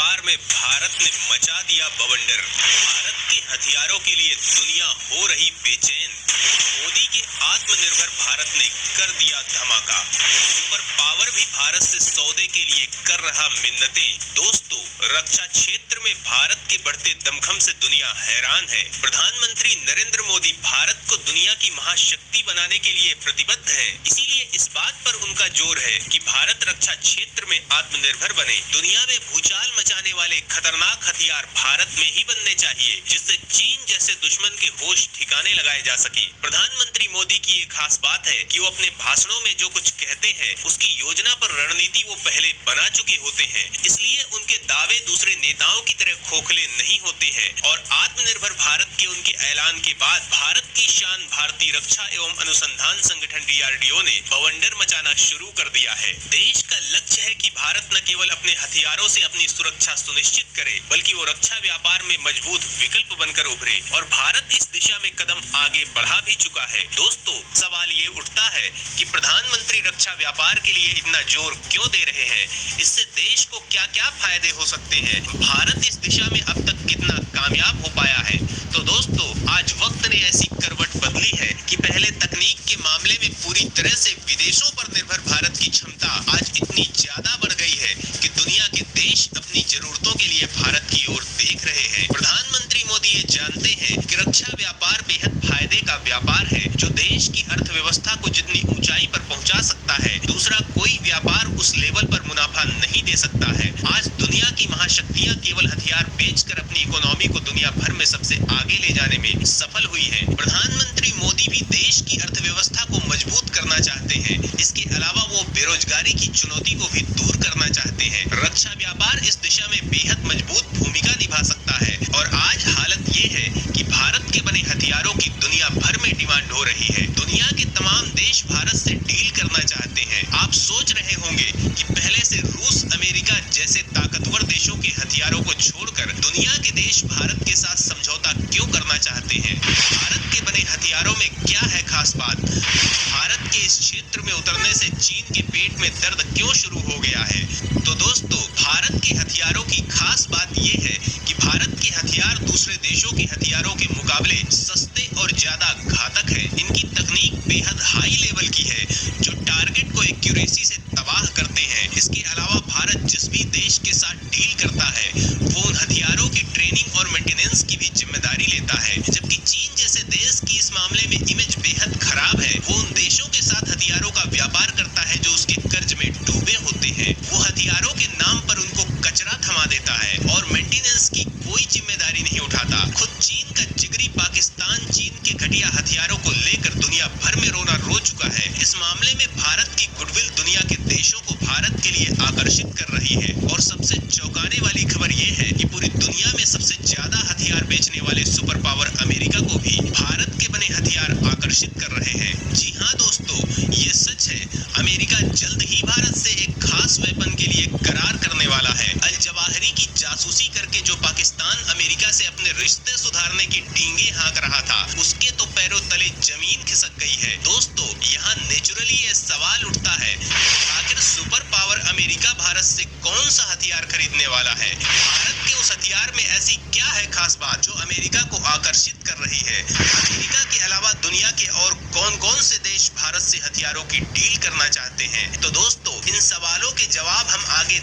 व्यापार में भारत ने मचा दिया बवंडर। भारत के हथियारों के लिए दुनिया हो रही बेचैन। मोदी के आत्मनिर्भर भारत ने कर दिया धमाका। सुपर पावर भी भारत से सौदे के लिए कर रहा मिन्नतें। दोस्तों, रक्षा क्षेत्र में भारत के बढ़ते दमखम से दुनिया हैरान है। प्रधानमंत्री नरेंद्र मोदी भारत को दुनिया की महाशक्ति बनाने के लिए प्रतिबद्ध है। इसीलिए इस बात पर उनका जोर है कि भारत रक्षा क्षेत्र में आत्मनिर्भर बने। दुनिया में भूचाल मचाने वाले खतरनाक हथियार भारत में ही बनने चाहिए, जिससे चीन जैसे दुश्मन के होश ठिकाने लगाए जा सके। प्रधानमंत्री मोदी की ये खास बात है कि वो अपने भाषणों में जो कुछ कहते हैं, उसकी योजना पर रणनीति वो पहले बना चुके होते हैं। इसलिए उनके दावे दूसरे नेताओं की तरह खोखले नहीं होते हैं और आत्मनिर्भर भारत के उनके ऐलान के बाद भारत की शान भारतीय रक्षा एवं अनुसंधान संगठन DRDO ने बवंडर मचाना शुरू कर दिया है। देश का लक्ष्य है कि भारत न केवल अपने हथियारों से अपनी सुरक्षा सुनिश्चित करे, बल्कि वो रक्षा व्यापार में मजबूत विकल्प बनकर उभरे और भारत इस दिशा में कदम आगे बढ़ा भी चुका है। दोस्तों, सवाल ये उठता है कि प्रधानमंत्री रक्षा व्यापार के लिए इतना जोर क्यों दे रहे हैं? इससे देश को क्या क्या फायदे हो सकते हैं? भारत इस दिशा में अब तक कितना कामयाब हो पाया है? तो दोस्तों, आज वक्त ने ऐसी करवट बदली है कि पहले तकनीक के मामले में पूरी तरह से विदेशों पर निर्भर भारत की क्षमता आज इतनी ज्यादा बढ़ गई है कि दुनिया के देश अपनी जरूरतों के लिए भारत की ओर देख रहे हैं। प्रधानमंत्री मोदी ये जानते हैं कि रक्षा व्यापार बेहद फायदे का व्यापार है, जो देश की अर्थव्यवस्था को जितनी ऊंचाई पर पहुंचा सकता है, दूसरा कोई व्यापार उस लेवल पर मुनाफा नहीं दे सकता है। आज दुनिया की महाशक्तियां केवल हथियार बेचकर अपनी इकोनॉमी को दुनिया भर में सबसे आगे ले जाने में सफल हुई है। प्रधानमंत्री मोदी भी देश की अर्थव्यवस्था को मजबूत करना चाहते हैं। इसके अलावा वो बेरोजगारी की चुनौती को भी दूर करना चाहते हैं। रक्षा व्यापार इस दिशा में बेहद मजबूत भूमिका निभा सकता है और आज हालत ये है कि भारत के बने हथियारों की दुनिया भर में डिमांड हो रही है। दुनिया के तमाम देश भारत से डील करना चाहते हैं। आप सोच रहे होंगे कि पहले से रूस, अमेरिका जैसे ताकतवर देशों के हथियारों को छोड़कर दुनिया के देश भारत के साथ समझौता क्यों करना चाहते हैं? भारत के बने हथियारों में क्या है खास बात? भारत के इस क्षेत्र में उतरने से चीन के पेट में दर्द क्यों शुरू हो गया है? तो दोस्तों, भारत के हथियारों की खास बात ये है कि भारत के हथियार दूसरे देशों के हथियारों के मुकाबले सस्ते और ज्यादा घातक है। इनकी तकनीक बेहद हाई लेवल की है, जो टारगेट को एक्यूरेसी से तबाह करते हैं। इसके अलावा भारत जिस भी देश के साथ डील करता है, वो उन हथियारों की ट्रेनिंग और मेंटेनेंस की भी जिम्मेदारी लेता है। जबकि चीन जैसे देश की इस मामले में इमेज बेहद खराब है। वो उन देशों के साथ हथियारों का व्यापार करता है जो उसके कर्ज में डूबे होते हैं। वो हथियारों के नाम पर उनको कचरा थमा देता है और मेंटेनेंस की कोई जिम्मेदारी नहीं उठाता। खुद चीन का जिगरी पाकिस्तान चीन के घटिया हथियारों को लेकर दुनिया भर में रोना रो चुका है। इस मामले में भारत की गुडविल दुनिया के देशों को भारत के लिए आकर्षित कर रही है। और सबसे चौंकाने वाली खबर ये है कि पूरी दुनिया में सबसे ज्यादा हथियार बेचने वाले सुपर पावर अमेरिका को भी भारत के बने हथियार आकर्षित कर रहे हैं। जी हाँ दोस्तों, ये सच है। अमेरिका जल्द ही भारत से एक खास वेपन के लिए करार करने वाला है। अल जवाहिरी की जासूसी करके जो पाकिस्तान अमेरिका से अपने रिश्ते सुधारने की डींगे हाँक रहा था, उसके तो पैरों तले जमीन खिसक गई है। दोस्तों, यहाँ नेचुरली ये सवाल उठता है, आखिर सुपर पावर अमेरिका भारत से कौन सा हथियार खरीदने वाला है? भारत के उस हथियार में ऐसी क्या है खास बात जो अमेरिका को आकर्षित कर रही है? अमेरिका के अलावा दुनिया के और कौन कौन से देश भारत से हथियारों की डील करना चाहते हैं? तो दोस्तों, इन सवालों के जवाब हम आगे